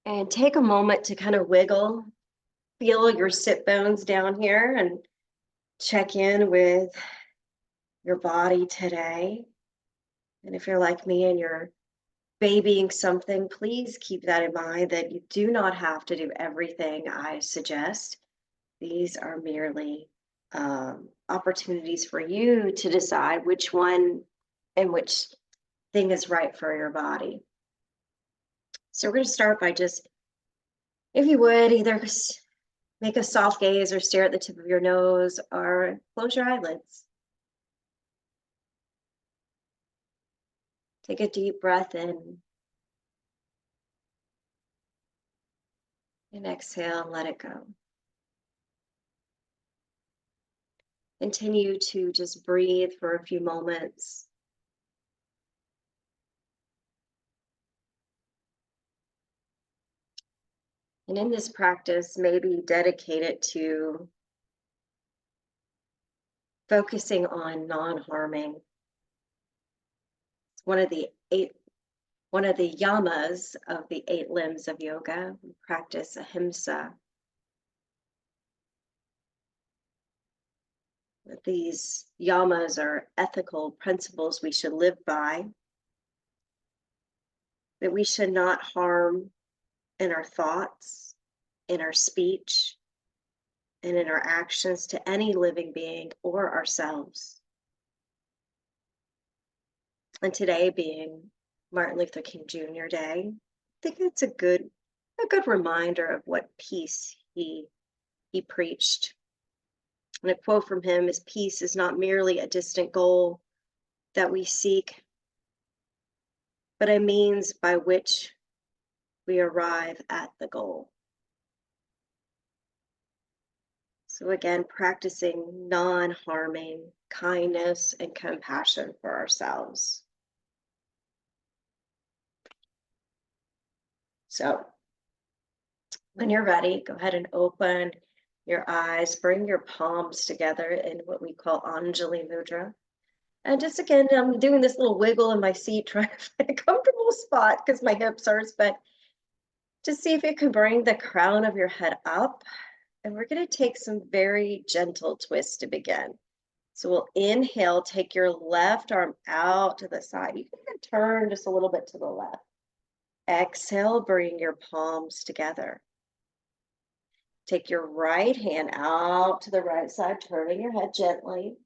And take a moment to kind of wiggle, feel your sit bones down here and check in with your body today. And if you're like me and you're babying something, please keep that in mind that you do not have to do everything I suggest. These are merely opportunities for you to decide which one and which thing is right for your body. So we're going to start by just, if you would, either make a soft gaze or stare at the tip of your nose or close your eyelids. Take a deep breath in and exhale and let it go. Continue to just breathe for a few moments. And in this practice, maybe dedicate it to focusing on non-harming. It's one of the yamas of the 8 limbs of yoga. We practice Ahimsa. These yamas are ethical principles we should live by, that we should not harm in our thoughts, in our speech, and in our actions to any living being or ourselves. And today being Martin Luther King Jr. Day, I think it's a good reminder of what peace he preached. And a quote from him is, "Peace is not merely a distant goal that we seek, but a means by which we arrive at the goal." So again, practicing non-harming kindness and compassion for ourselves. So when you're ready, go ahead and open your eyes, bring your palms together in what we call Anjali Mudra. And just again, I'm doing this little wiggle in my seat, trying to find a comfortable spot because my hips hurts, but just see if you can bring the crown of your head up. And we're going to take some very gentle twists to begin. So we'll inhale, take your left arm out to the side. You can turn just a little bit to the left. Exhale, bring your palms together. Take your right hand out to the right side, turning your head gently.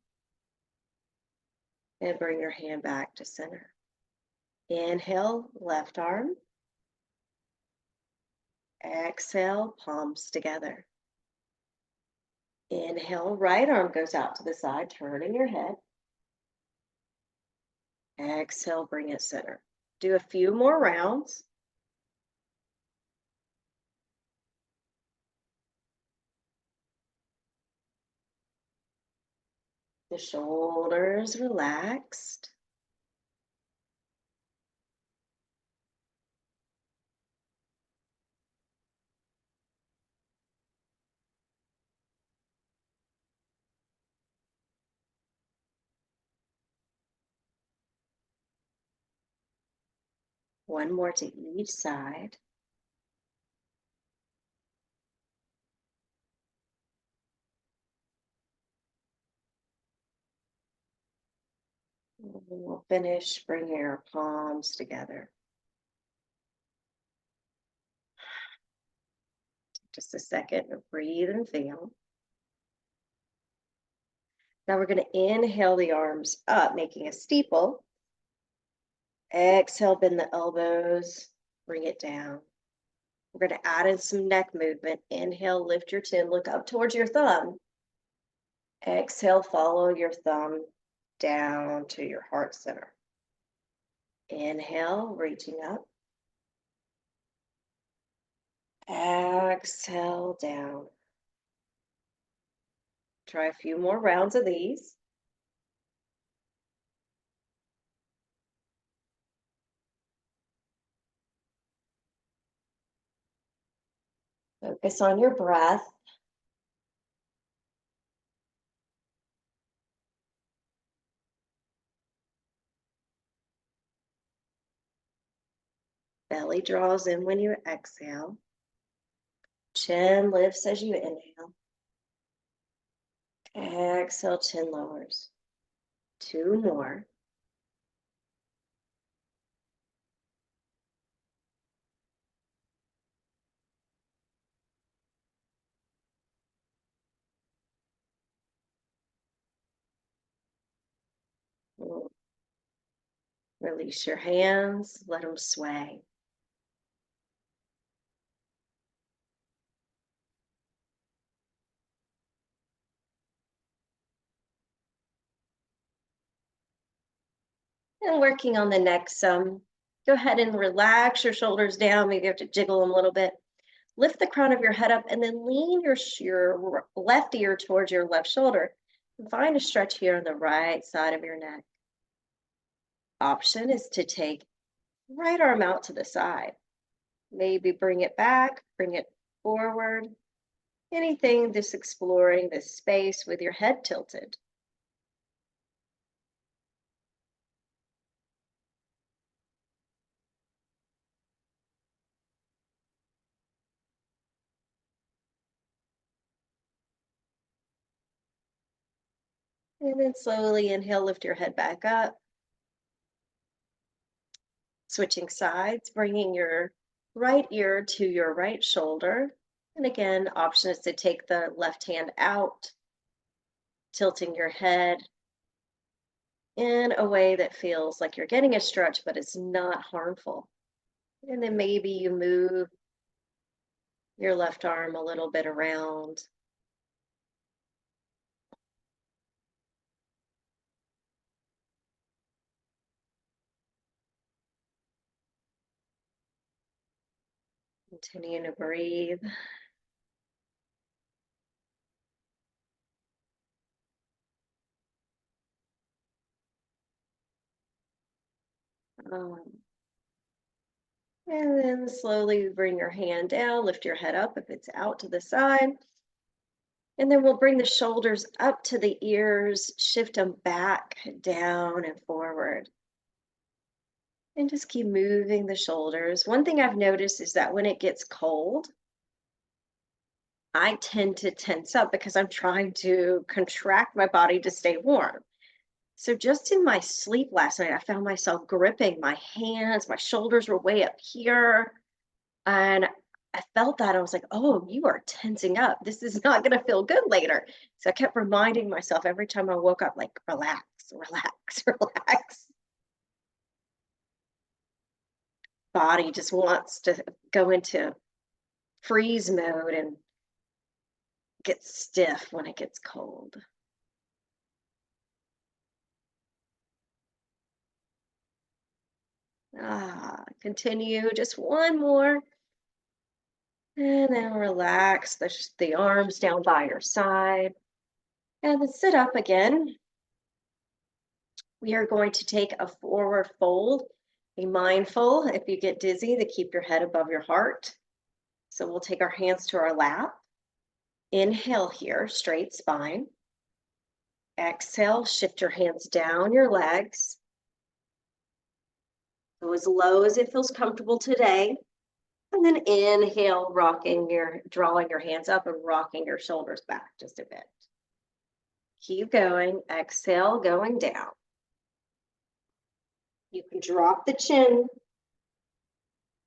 And bring your hand back to center. Inhale, left arm. Exhale, palms together. Inhale, right arm goes out to the side, turning your head. Exhale, bring it center. Do a few more rounds. The shoulders relaxed. One more to each side. And we'll finish, bring your palms together. Take just a second to breathe and feel. Now we're going to inhale the arms up, making a steeple. Exhale, bend the elbows, bring it down. We're going to add in some neck movement. Inhale, lift your chin, look up towards your thumb. Exhale, follow your thumb down to your heart center. Inhale, reaching up. Exhale, down. Try a few more rounds of these. Focus on your breath. Belly draws in when you exhale. Chin lifts as you inhale. Exhale, chin lowers. 2 more. Release your hands, let them sway. And working on the next go ahead and relax your shoulders down. Maybe you have to jiggle them a little bit. Lift the crown of your head up and then lean your left ear towards your left shoulder. And find a stretch here on the right side of your neck. Option is to take right arm out to the side. Maybe bring it back, bring it forward. Anything, just exploring this space with your head tilted. And then slowly inhale, lift your head back up. Switching sides, bringing your right ear to your right shoulder. And again, option is to take the left hand out, tilting your head in a way that feels like you're getting a stretch, but it's not harmful. And then maybe you move your left arm a little bit around. Continue to breathe. Um, and then slowly bring your hand down, lift your head up if it's out to the side. And then we'll bring the shoulders up to the ears, shift them back, down, and forward. And just keep moving the shoulders. One thing I've noticed is that when it gets cold, I tend to tense up because I'm trying to contract my body to stay warm. So just in my sleep last night, I found myself gripping my hands, my shoulders were way up here. And I felt that I was like, oh, you are tensing up. This is not going to feel good later. So I kept reminding myself every time I woke up, like, relax, relax, relax. Body just wants to go into freeze mode and get stiff when it gets cold. Continue just one more. And then relax the arms down by your side. And then sit up again. We are going to take a forward fold. Be mindful if you get dizzy to keep your head above your heart. So we'll take our hands to our lap. Inhale here, straight spine. Exhale, shift your hands down your legs. Go as low as it feels comfortable today. And then inhale, drawing your hands up and rocking your shoulders back just a bit. Keep going. Exhale, going down. You can drop the chin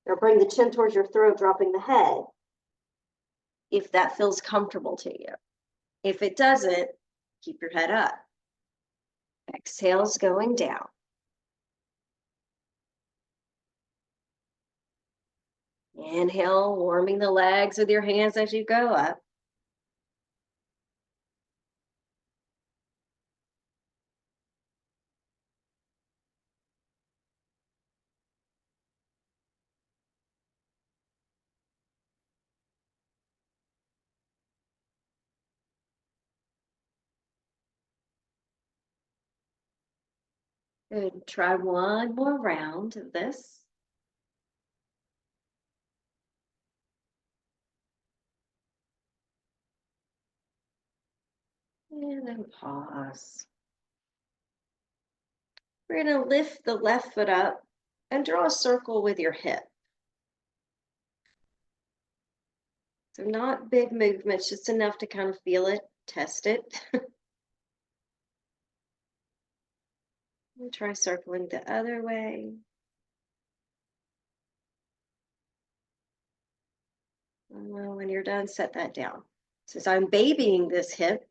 or bring the chin towards your throat, dropping the head, if that feels comfortable to you. If it doesn't, keep your head up. Exhale's going down. Inhale, warming the legs with your hands as you go up. Good. Try one more round of this. And then pause. We're going to lift the left foot up and draw a circle with your hip. So not big movements, just enough to kind of feel it, test it. And try circling the other way. When you're done, set that down. Since I'm babying this hip,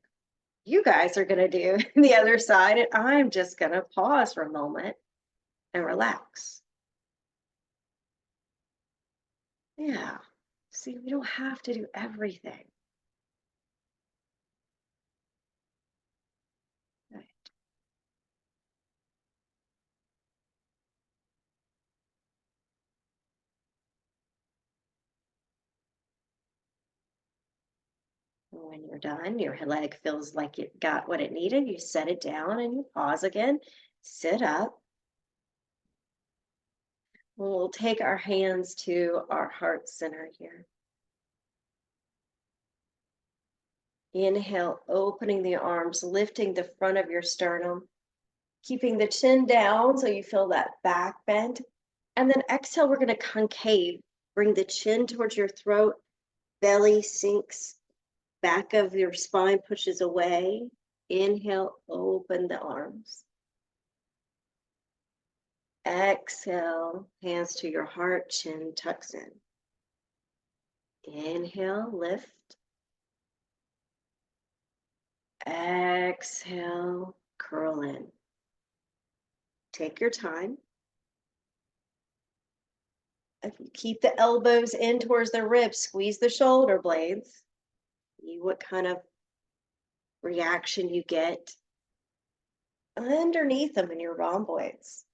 you guys are going to do the other side, and I'm just going to pause for a moment and relax. Yeah. See, we don't have to do everything. Right. When you're done, your leg feels like it got what it needed. You set it down and you pause again, sit up. We'll take our hands to our heart center here. Inhale, opening the arms, lifting the front of your sternum, keeping the chin down so you feel that back bend. And then exhale, we're going to concave. Bring the chin towards your throat, belly sinks, back of your spine pushes away. Inhale, open the arms. Exhale, hands to your heart, chin tucks in. Inhale, lift. Exhale, curl in. Take your time. If you keep the elbows in towards the ribs, squeeze the shoulder blades. See what kind of reaction you get underneath them in your rhomboids.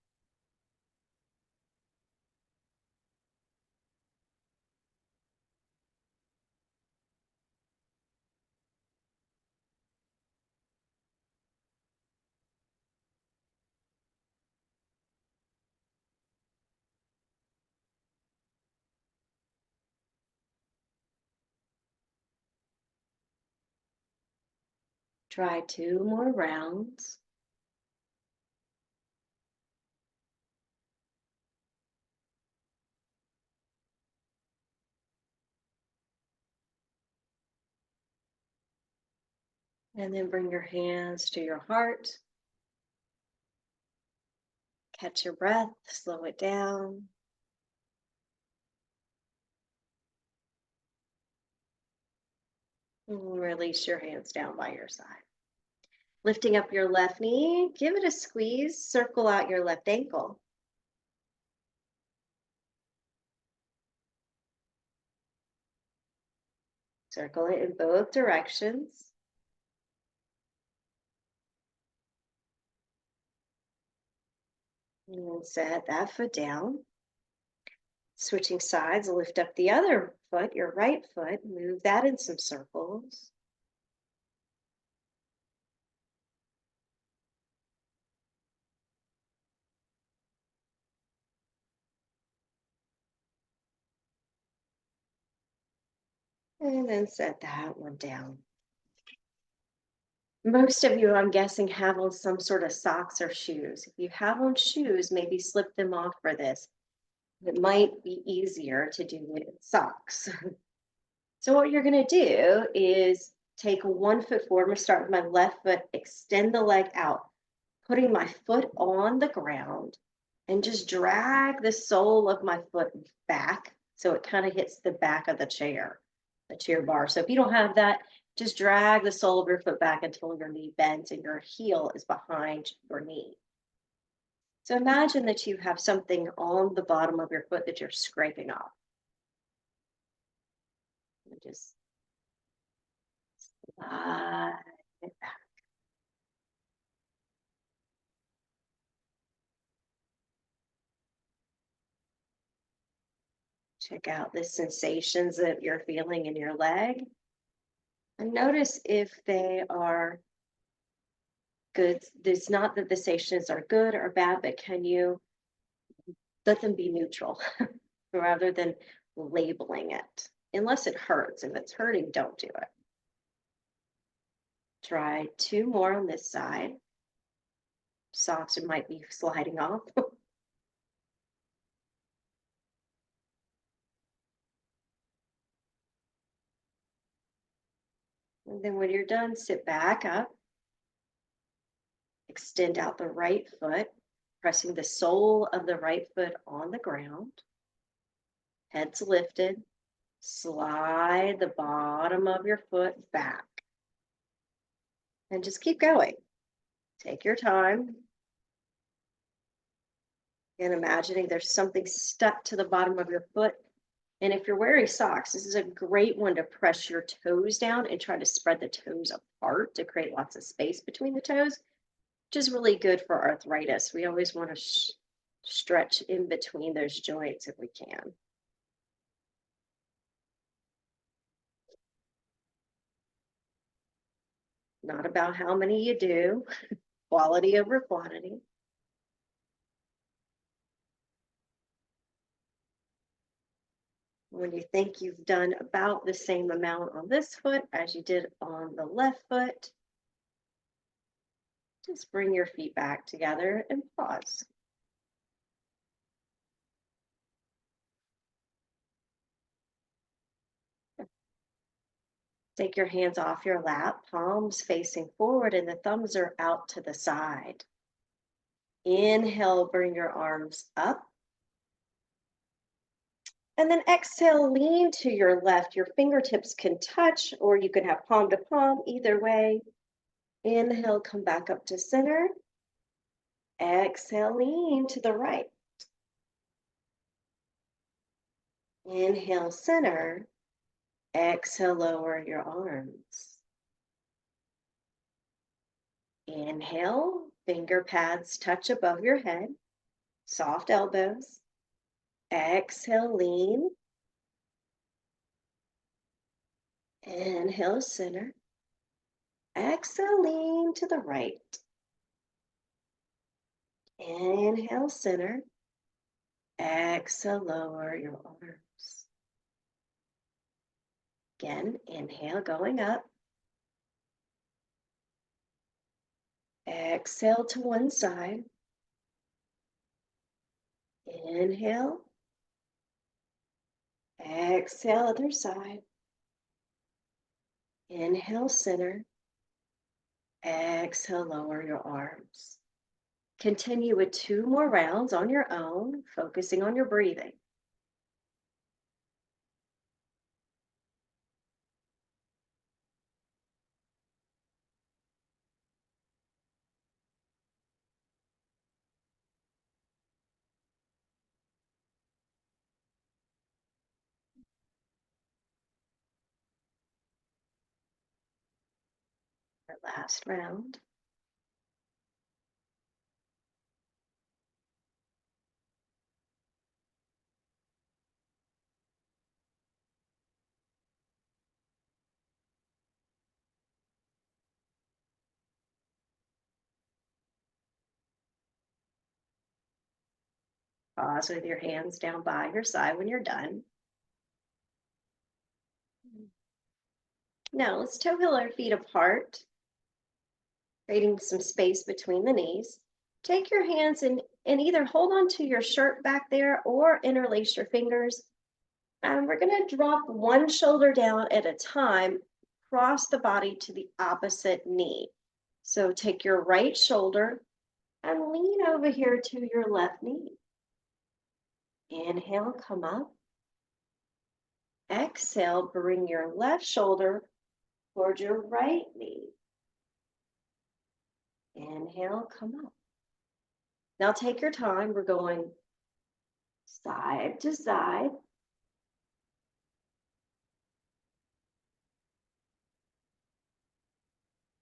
Try 2 more rounds. And then bring your hands to your heart. Catch your breath, slow it down. And release your hands down by your side. Lifting up your left knee, give it a squeeze, circle out your left ankle. Circle it in both directions. And then set that foot down. Switching sides, lift up the other foot, your right foot, move that in some circles. And then set that one down. Most of you, I'm guessing, have on some sort of socks or shoes. If you have on shoes, maybe slip them off for this. It might be easier to do it in socks. So what you're going to do is take 1 foot forward. I'm going to start with my left foot, extend the leg out, putting my foot on the ground and just drag the sole of my foot back so it kind of hits the back of the chair bar. So if you don't have that, just drag the sole of your foot back until your knee bends and your heel is behind your knee. So imagine that you have something on the bottom of your foot that you're scraping off. And just slide it back. Check out the sensations that you're feeling in your leg. And notice if they are good. It's not that the sensations are good or bad, but can you let them be neutral rather than labeling it? Unless it hurts. If it's hurting, don't do it. Try 2 more on this side. Socks might be sliding off. And then when you're done, sit back up, extend out the right foot, pressing the sole of the right foot on the ground. Head's lifted. Slide the bottom of your foot back. And just keep going. Take your time. And imagining there's something stuck to the bottom of your foot. And if you're wearing socks, this is a great one to press your toes down and try to spread the toes apart to create lots of space between the toes, which is really good for arthritis. We always want to stretch in between those joints if we can. Not about how many you do, quality over quantity. When you think you've done about the same amount on this foot as you did on the left foot, just bring your feet back together and pause. Take your hands off your lap, palms facing forward, and the thumbs are out to the side. Inhale, bring your arms up. And then exhale, lean to your left. Your fingertips can touch, or you can have palm to palm, either way. Inhale, come back up to center. Exhale, lean to the right. Inhale, center. Exhale, lower your arms. Inhale, finger pads touch above your head, soft elbows. Exhale, lean. Inhale, center. Exhale, lean to the right. Inhale, center. Exhale, lower your arms. Again, inhale, going up. Exhale to one side. Inhale. Exhale, other side. Inhale, center. Exhale, lower your arms. Continue with 2 more rounds on your own, focusing on your breathing. Our last round. Pause with your hands down by your side when you're done. Now let's toe heel our feet apart, creating some space between the knees. Take your hands and either hold on to your shirt back there or interlace your fingers. And we're going to drop one shoulder down at a time, cross the body to the opposite knee. So take your right shoulder and lean over here to your left knee. Inhale, come up. Exhale, bring your left shoulder towards your right knee. Inhale, come up. Now take your time. We're going side to side.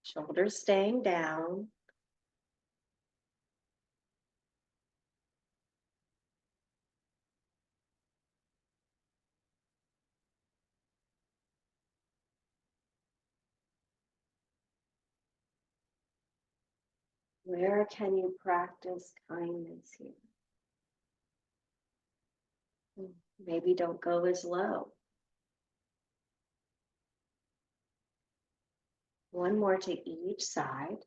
Shoulders staying down. Where can you practice kindness here? Maybe don't go as low. One more to each side.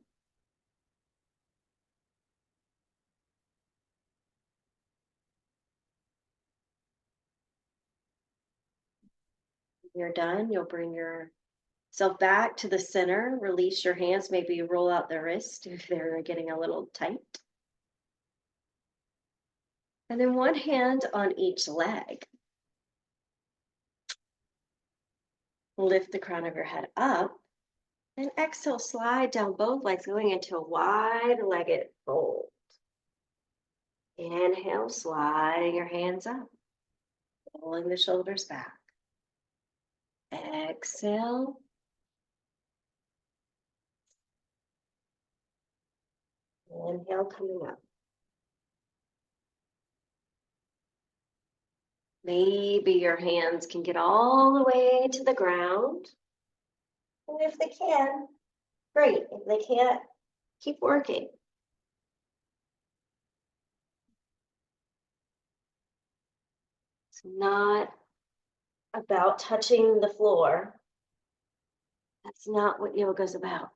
When you're done, you'll bring your So back to the center, release your hands, maybe roll out the wrist if they're getting a little tight. And then one hand on each leg. Lift the crown of your head up and exhale, slide down both legs, going into a wide-legged fold. Inhale, sliding your hands up, pulling the shoulders back. Exhale. Inhale, coming up. Maybe your hands can get all the way to the ground. And if they can, great. If they can't, keep working. It's not about touching the floor. That's not what yoga is about.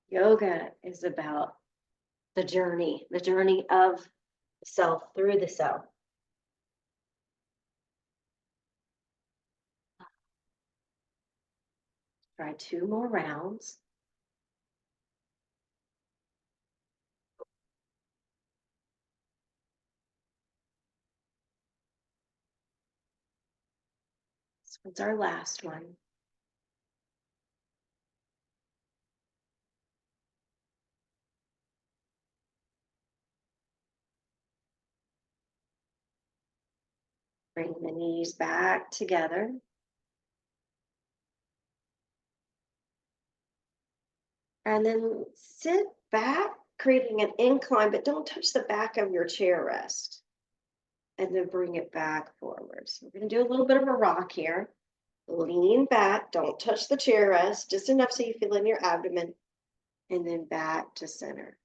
Yoga is about the journey of the self through the self. Try 2 more rounds. This one's our last one. Bring the knees back together. And then sit back, creating an incline, but don't touch the back of your chair rest. And then bring it back forward. So we're going to do a little bit of a rock here. Lean back, don't touch the chair rest, just enough so you feel in your abdomen. And then back to center.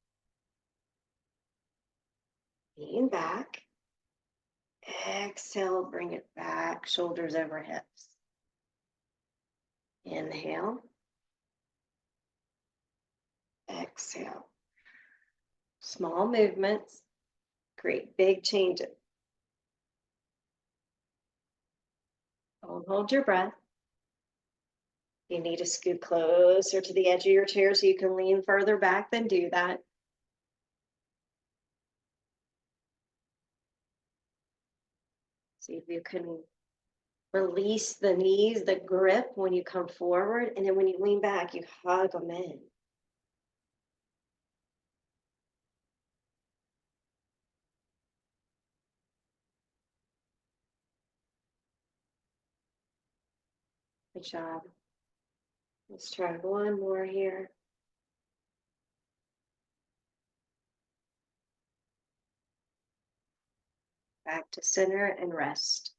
Lean back. Exhale, bring it back, shoulders over hips. Inhale. Exhale. Small movements create big changes. Don't hold your breath. You need to scoot closer to the edge of your chair so you can lean further back, then do that. See if you can release the knees, the grip when you come forward, and then when you lean back, you hug them in. Good job. Let's try one more here. Back to center and rest.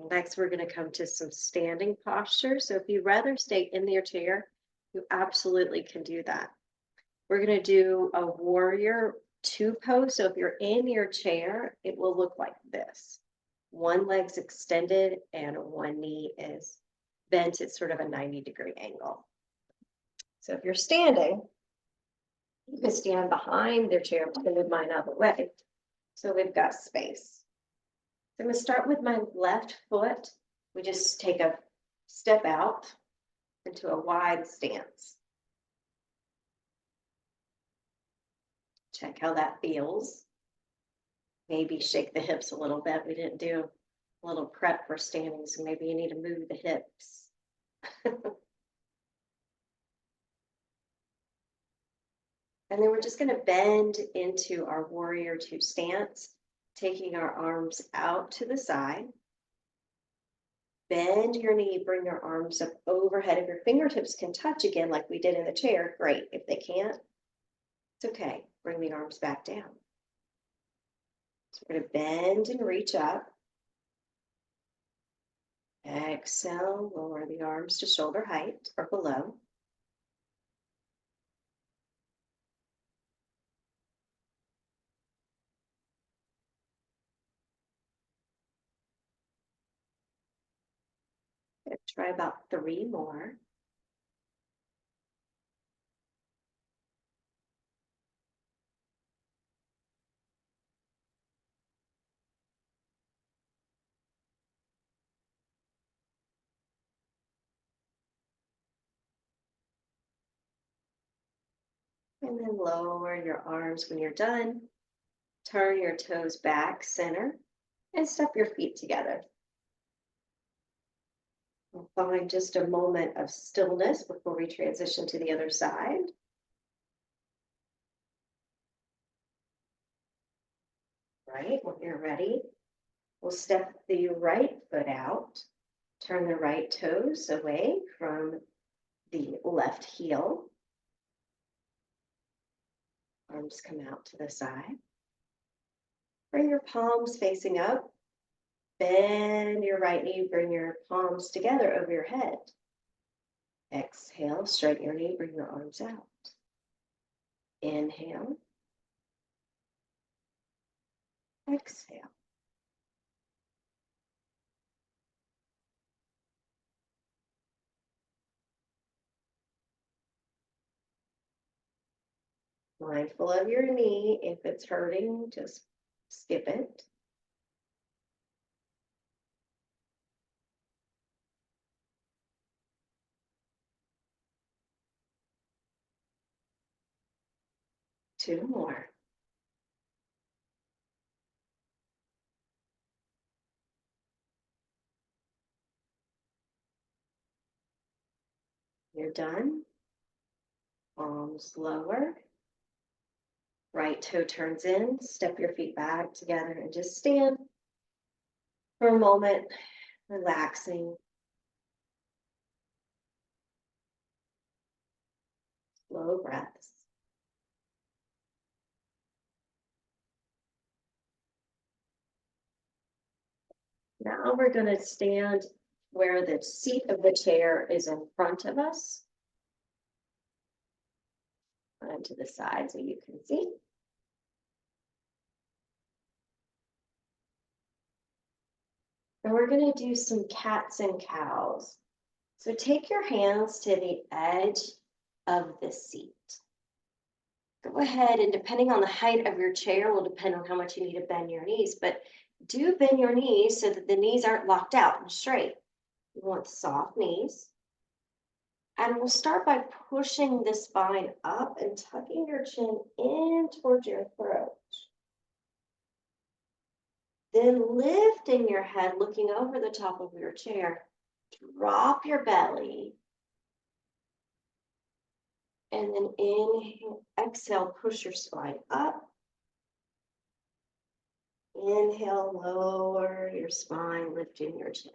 Next, we're going to come to some standing posture. So if you'd rather stay in your chair, you absolutely can do that. We're going to do a warrior 2 pose. So if you're in your chair, it will look like this. One leg's extended and one knee is bent at sort of a 90-degree angle. So if you're standing, you can stand behind their chair. I'm going to move mine out of the way. So we've got space. So I'm going to start with my left foot. We just take a step out into a wide stance. Check how that feels. Maybe shake the hips a little bit. We didn't do a little prep for standing, so maybe you need to move the hips. And then we're just going to bend into our warrior 2 stance, taking our arms out to the side. Bend your knee, bring your arms up overhead. If your fingertips can touch again, like we did in the chair, great. If they can't, it's okay. Bring the arms back down. So we're going to bend and reach up. Exhale, lower the arms to shoulder height or below. Try about 3 more. And then lower your arms when you're done. Turn your toes back, center, and step your feet together. We'll find just a moment of stillness before we transition to the other side. Right, when you're ready, we'll step the right foot out, turn the right toes away from the left heel. Arms come out to the side. Bring your palms facing up. Bend your right knee, bring your palms together over your head. Exhale, straighten your knee, bring your arms out. Inhale. Exhale. Mindful of your knee. If it's hurting, just skip it. Two more. You're done. Arms lower. Right toe turns in. Step your feet back together and just stand for a moment, relaxing. Slow breaths. Now we're going to stand where the seat of the chair is in front of us. And to the side so you can see. And we're going to do some cats and cows. So take your hands to the edge of the seat. Go ahead, and depending on the height of your chair will depend on how much you need to bend your knees, but do bend your knees so that the knees aren't locked out and straight. You want soft knees. And we'll start by pushing the spine up and tucking your chin in towards your throat. Then lifting your head, looking over the top of your chair. Drop your belly. And then inhale, exhale, push your spine up. Inhale, lower your spine, lifting your chin.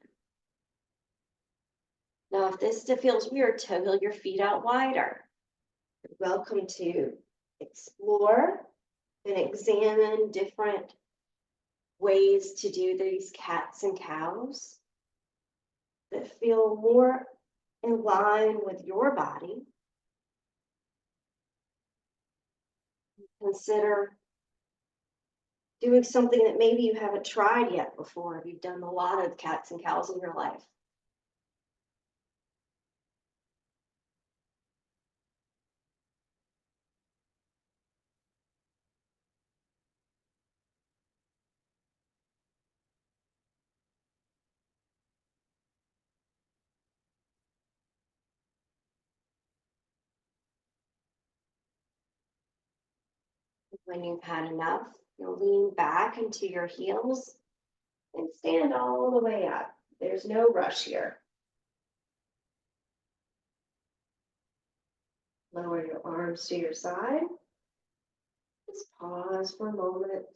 Now, if this feels weird, toggle your feet out wider. You're welcome to explore and examine different ways to do these cats and cows that feel more in line with your body. Consider doing something that maybe you haven't tried yet before, if you've done a lot of cats and cows in your life. When you've had enough, you'll lean back into your heels and stand all the way up. There's no rush here. Lower your arms to your side. Just pause for a moment.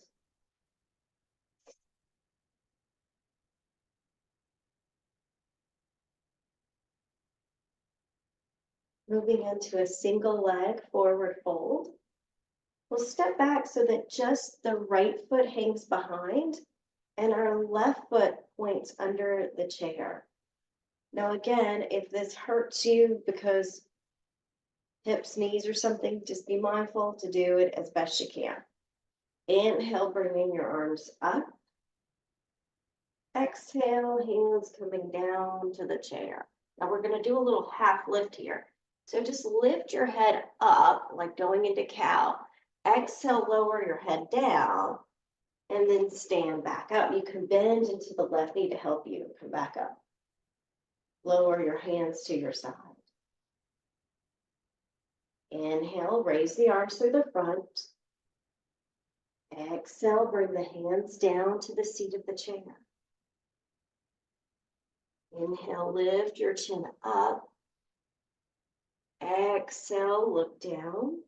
Moving into a single leg forward fold. We'll step back so that just the right foot hangs behind and our left foot points under the chair. Now again, if this hurts you because hips, knees, or something, just be mindful to do it as best you can. Inhale, bringing your arms up. Exhale, hands coming down to the chair. Now we're going to do a little half lift here. So just lift your head up, like going into cow. Exhale, lower your head down, and then stand back up. You can bend into the left knee to help you come back up. Lower your hands to your side. Inhale, raise the arms through the front. Exhale, bring the hands down to the seat of the chair. Inhale, lift your chin up. Exhale, look down.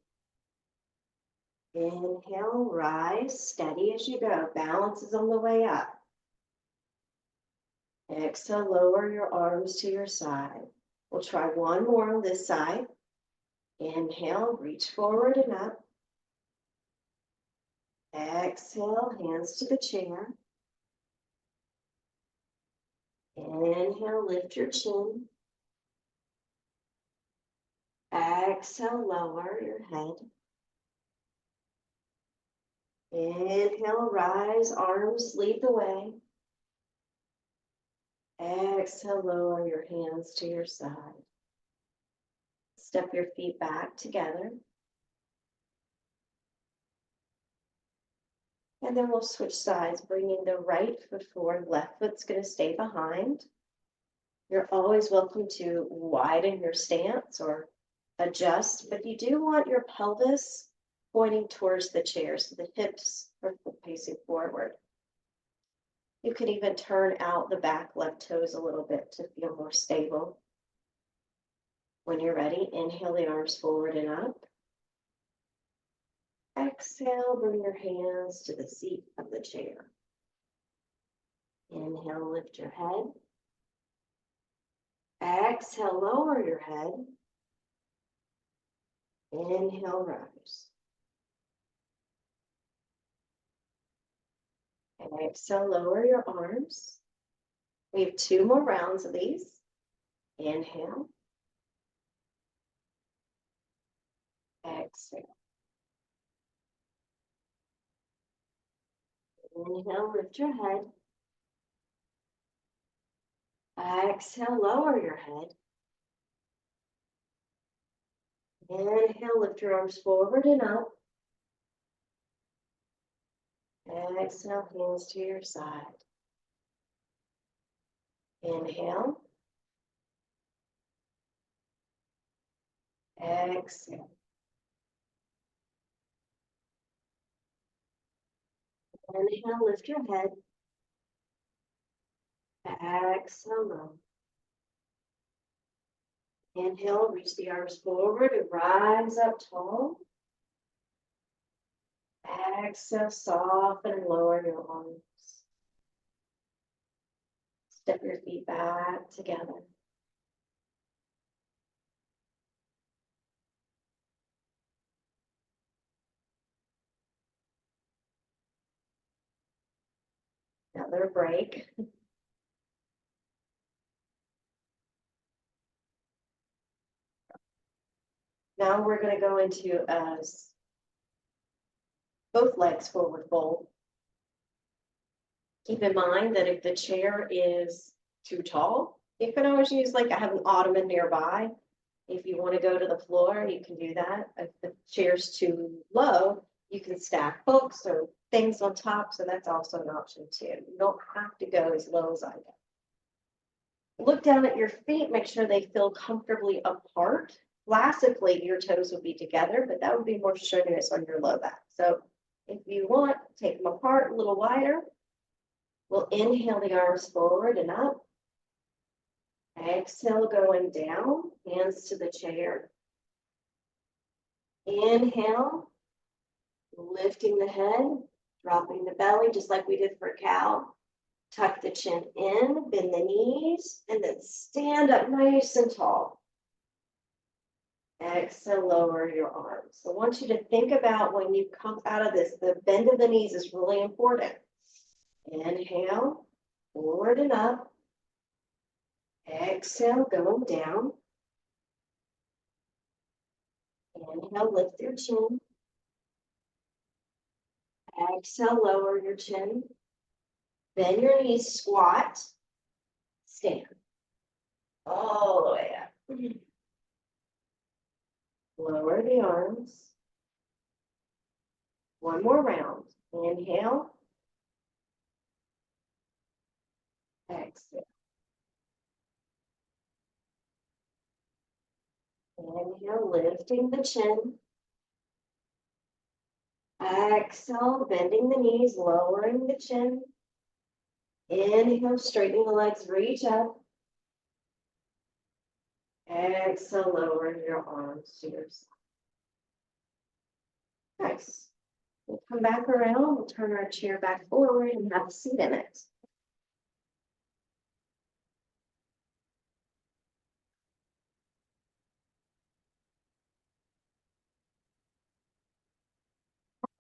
Inhale, rise, steady as you go. Balance is on the way up. Exhale, lower your arms to your side. We'll try one more on this side. Inhale, reach forward and up. Exhale, hands to the chair. Inhale, lift your chin. Exhale, lower your head. Inhale, rise, arms lead the way. Exhale, lower your hands to your side. Step your feet back together. And then we'll switch sides, bringing the right foot forward, left foot's going to stay behind. You're always welcome to widen your stance or adjust, but you do want your pelvis pointing towards the chair, so the hips are facing forward. You could even turn out the back left toes a little bit to feel more stable. When you're ready, inhale the arms forward and up. Exhale, bring your hands to the seat of the chair. Inhale, lift your head. Exhale, lower your head. Inhale, rise. Exhale, lower your arms. We have 2 more rounds of these. Inhale. Exhale. Inhale, lift your head. Exhale, lower your head. Inhale, lift your arms forward and up. Exhale, hands to your side. Inhale. Exhale. Inhale, lift your head. Exhale, low. Inhale, reach the arms forward and rise up tall. Exhale, soften and lower your arms. Step your feet back together. Another break. Now we're going to go into both legs forward fold. Keep in mind that if the chair is too tall, you can always use, like, I have an ottoman nearby. If you want to go to the floor, you can do that. If the chair's too low, you can stack books or things on top, so that's also an option too. You don't have to go as low as I go. Look down at your feet, make sure they feel comfortably apart. Classically, your toes would be together, but that would be more strenuous on your low back. So if you want, take them apart a little wider. We'll inhale the arms forward and up. Exhale, going down, hands to the chair. Inhale, lifting the head, dropping the belly, just like we did for cow. Tuck the chin in, bend the knees, and then stand up nice and tall. Exhale, lower your arms. So I want you to think about when you come out of this, the bend of the knees is really important. Inhale, forward and up. Exhale, going down. Inhale, lift your chin. Exhale, lower your chin. Bend your knees, squat, stand. All the way up. Lower the arms. One more round. Inhale. Exhale. Inhale, lifting the chin. Exhale, bending the knees, lowering the chin. Inhale, straightening the legs, reach up. Exhale, lowering your arms to your side. Nice. We'll come back around, we'll turn our chair back forward and have a seat in it.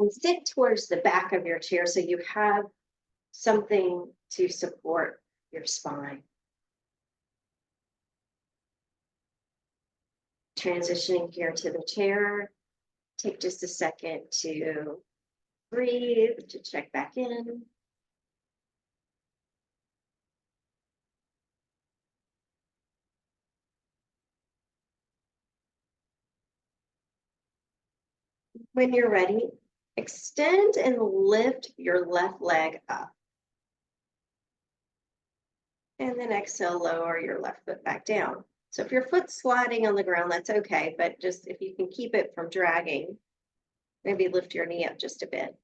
And sit towards the back of your chair so you have something to support your spine. Transitioning here to the chair, take just a second to breathe, to check back in. When you're ready, extend and lift your left leg up. And then exhale, lower your left foot back down. So if your foot's sliding on the ground, that's okay, but just if you can keep it from dragging, maybe lift your knee up just a bit.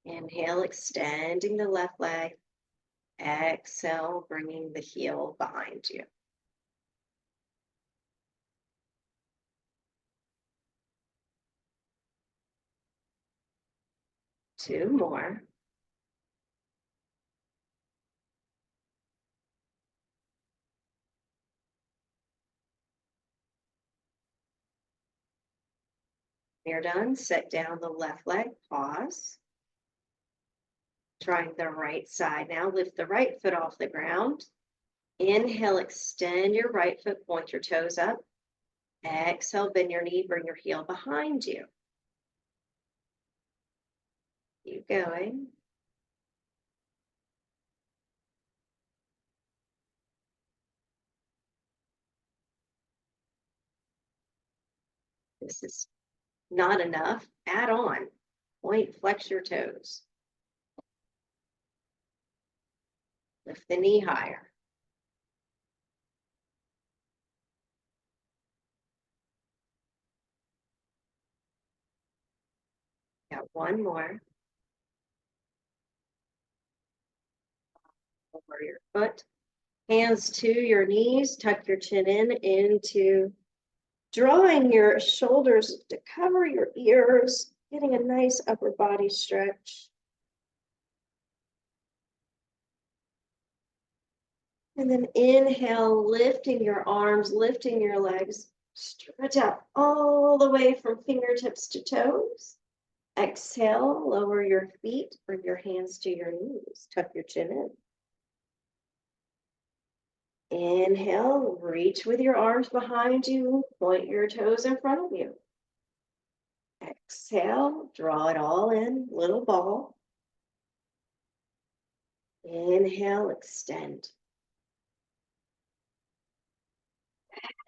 Inhale, extending the left leg. Exhale, bringing the heel behind you. Two more. You're done. Set down the left leg, pause. Trying the right side now. Lift the right foot off the ground. Inhale, extend your right foot, point your toes up. Exhale, bend your knee, bring your heel behind you. Keep going. This is not enough. Add on. Point, flex your toes. Lift the knee higher. Got one more. Over your foot. Hands to your knees. Tuck your chin in into drawing your shoulders to cover your ears. Getting a nice upper body stretch. And then inhale, lifting your arms, lifting your legs. Stretch out all the way from fingertips to toes. Exhale, lower your feet, bring your hands to your knees, tuck your chin in. Inhale, reach with your arms behind you, point your toes in front of you. Exhale, draw it all in, little ball. Inhale, extend.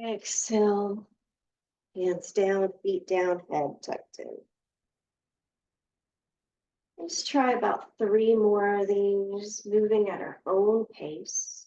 Exhale, hands down, feet down, head tucked in. Let's try about 3 more of these, moving at our own pace.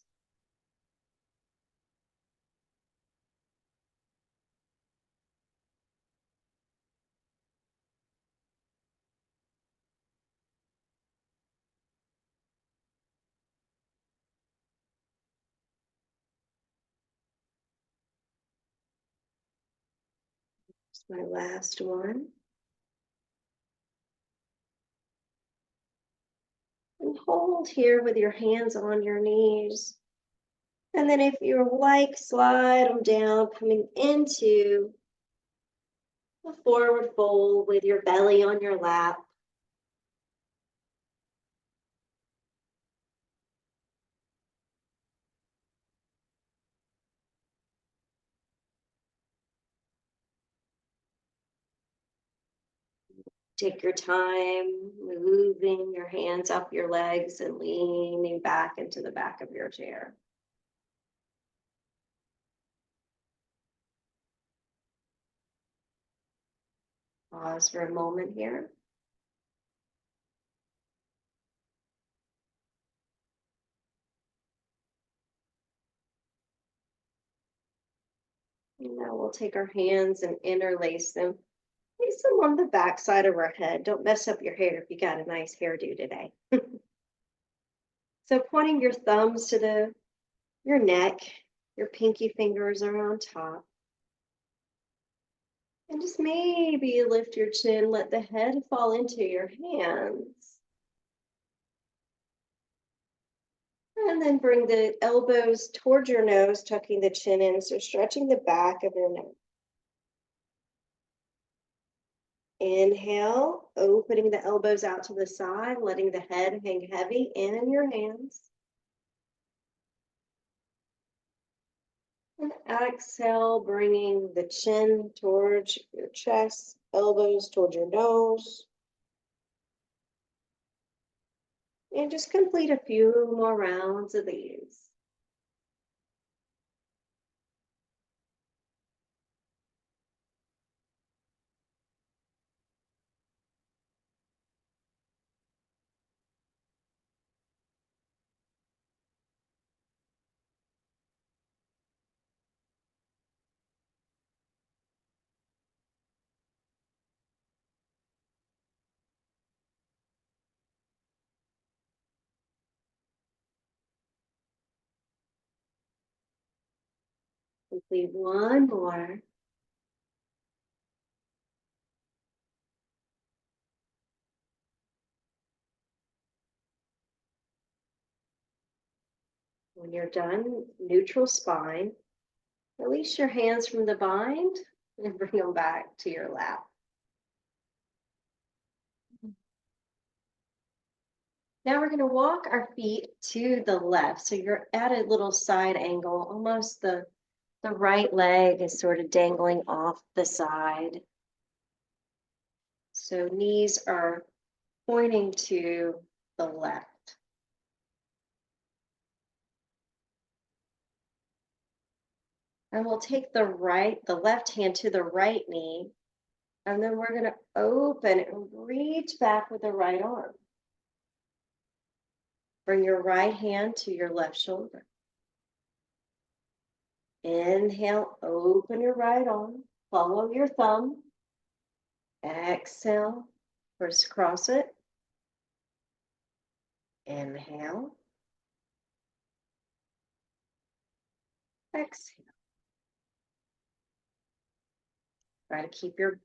It's my last one. And hold here with your hands on your knees. And then if you like, slide them down, coming into a forward fold with your belly on your lap. Take your time, moving your hands up your legs and leaning back into the back of your chair. Pause for a moment here. And now we'll take our hands and interlace them. Place them on the back side of our head. Don't mess up your hair if you got a nice hairdo today. So pointing your thumbs to your neck, your pinky fingers are on top. And just maybe lift your chin, let the head fall into your hands. And then bring the elbows towards your nose, tucking the chin in, so stretching the back of your neck. Inhale, opening the elbows out to the side, letting the head hang heavy in your hands. And exhale, bringing the chin towards your chest, elbows towards your nose. And just complete a few more rounds of these. Complete one more. When you're done, neutral spine. Release your hands from the bind and bring them back to your lap. Now we're going to walk our feet to the left. So you're at a little side angle, almost the right leg is sort of dangling off the side. So knees are pointing to the left. And we'll take the left hand to the right knee, and then we're going to open and reach back with the right arm. Bring your right hand to your left shoulder. Inhale, open your right arm, follow your thumb. Exhale, crisscross it. Inhale. Exhale. Try to keep your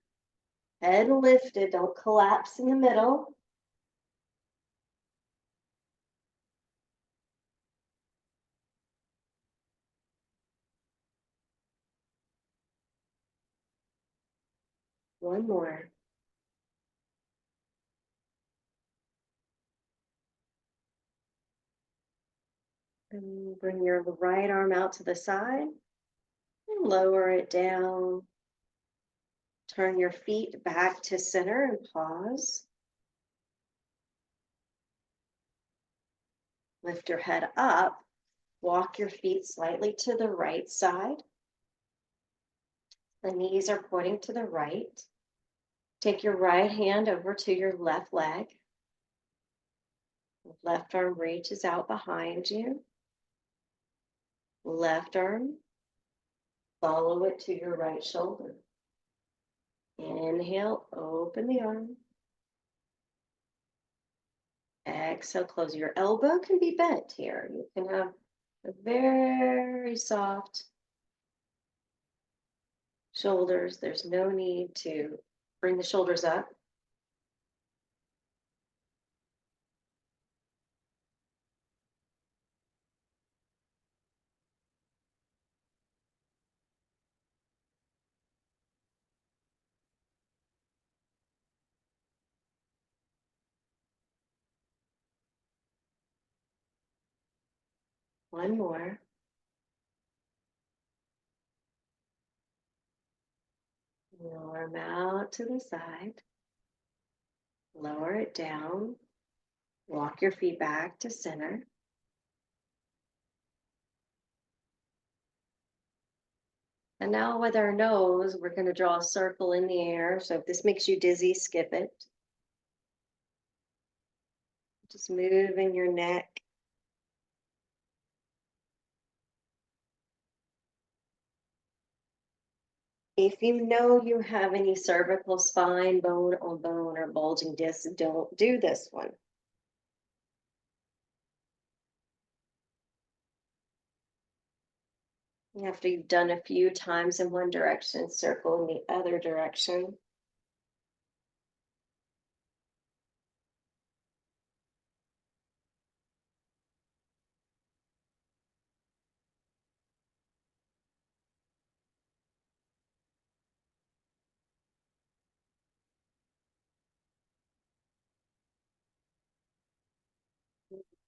head lifted. Don't collapse in the middle. One more. And bring your right arm out to the side and lower it down. Turn your feet back to center and pause. Lift your head up. Walk your feet slightly to the right side. The knees are pointing to the right. Take your right hand over to your left leg. Left arm reaches out behind you. Left arm, follow it to your right shoulder. Inhale, open the arm. Exhale, close. Your elbow can be bent here. You can have a very soft shoulders. There's no need to bring the shoulders up. One more. Arm out to the side. Lower it down. Walk your feet back to center. And now with our nose, we're going to draw a circle in the air. So if this makes you dizzy, skip it. Just moving your neck. If you know you have any cervical spine, bone on bone, or bulging discs, don't do this one. After you've done a few times in one direction, circle in the other direction.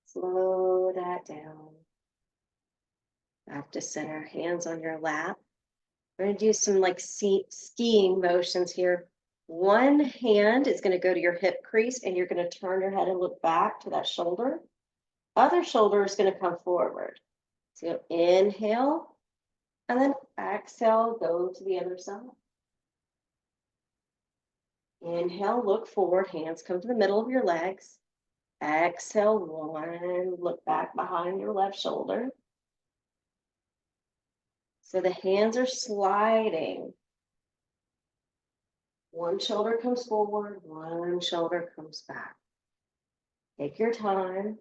Slow that down. Back to center, hands on your lap. We're going to do some like skiing motions here. One hand is going to go to your hip crease and you're going to turn your head and look back to that shoulder. Other shoulder is going to come forward. So inhale and then exhale, go to the other side. Inhale, look forward, hands come to the middle of your legs. Exhale, one, look back behind your left shoulder. So the hands are sliding. One shoulder comes forward, one shoulder comes back. Take your time.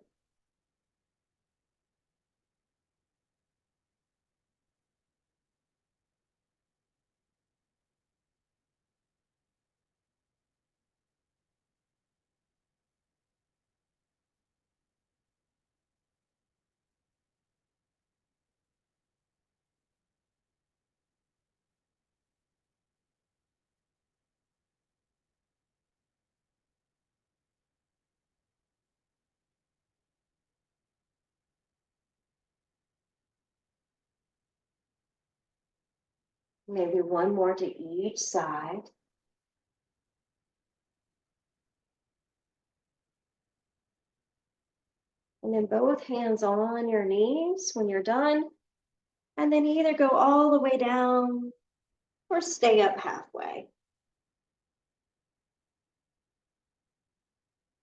Maybe one more to each side. And then both hands on your knees when you're done. And then either go all the way down or stay up halfway.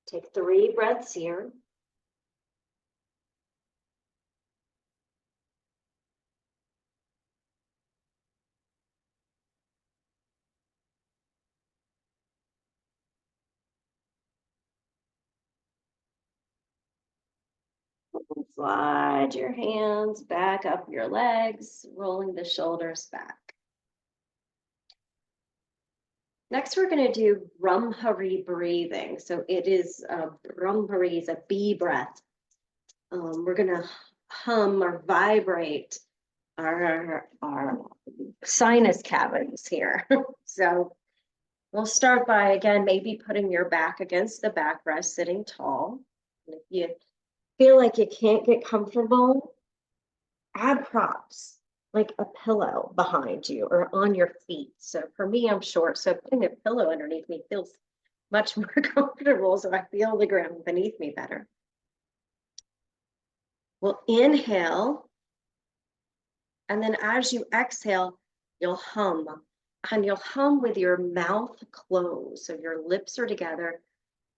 Take 3 breaths here. Slide your hands back up your legs, rolling the shoulders back. Next, we're going to do Brahmari breathing. So it is Brahmari is a B breath. We're going to hum or vibrate our sinus cavities here. So we'll start by, again, maybe putting your back against the backrest, sitting tall. And if you feel like you can't get comfortable, add props like a pillow behind you or on your feet. So for me, I'm short, so putting a pillow underneath me feels much more comfortable, so I feel the ground beneath me better. We'll inhale, and then as you exhale, you'll hum. And you'll hum with your mouth closed, so your lips are together.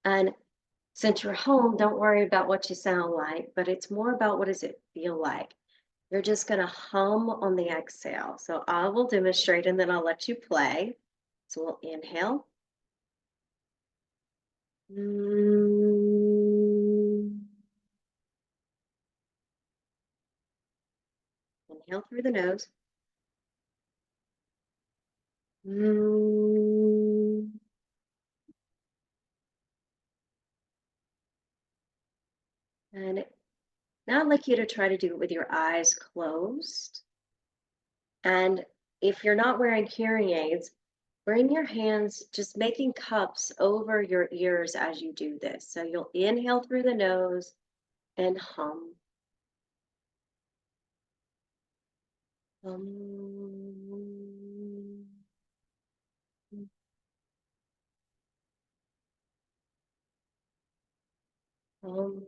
And since you're home, don't worry about what you sound like, but it's more about what does it feel like. You're just going to hum on the exhale. So I will demonstrate and then I'll let you play. So we'll inhale. Inhale through the nose. And now I'd like you to try to do it with your eyes closed. And if you're not wearing hearing aids, bring your hands, just making cups over your ears as you do this. So you'll inhale through the nose and hum. Hum. Hum.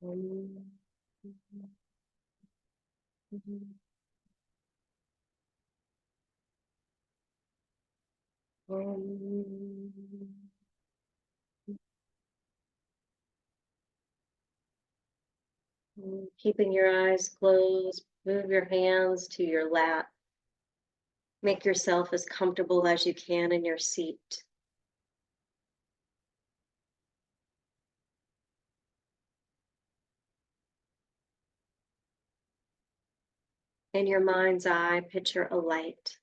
Hum. Mhm. Keeping your eyes closed, move your hands to your lap. Make yourself as comfortable as you can in your seat. In your mind's eye, picture a light,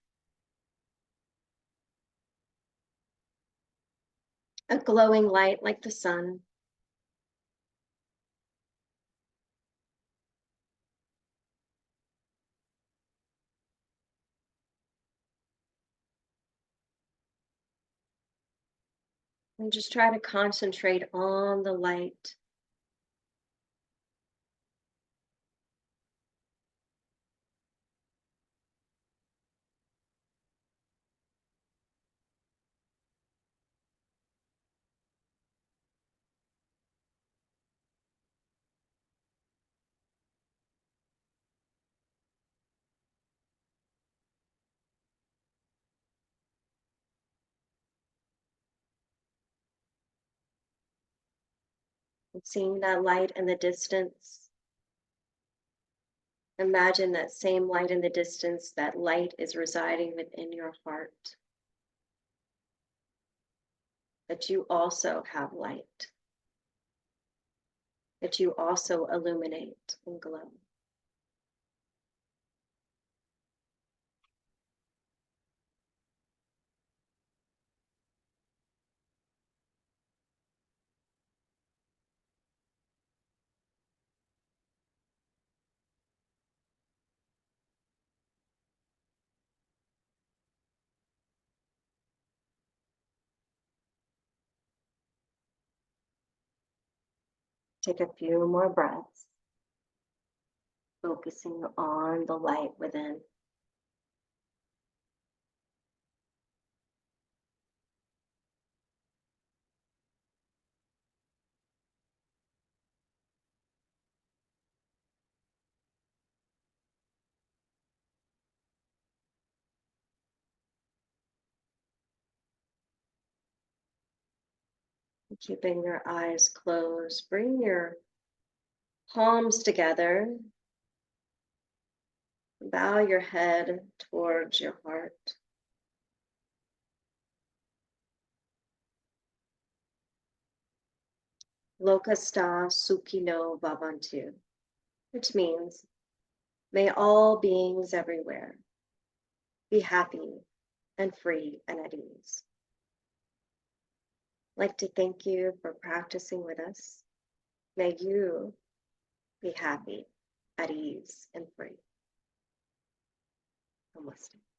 a glowing light like the sun. And just try to concentrate on the light. And seeing that light in the distance. Imagine that same light in the distance, that light is residing within your heart. That you also have light. That you also illuminate and glow. Take a few more breaths, focusing on the light within. Keeping your eyes closed, bring your palms together. Bow your head towards your heart. Lokasta Sukhino Bhavantu, which means, may all beings everywhere be happy and free and at ease. I'd like to thank you for practicing with us. May you be happy, at ease, and free. Namaste.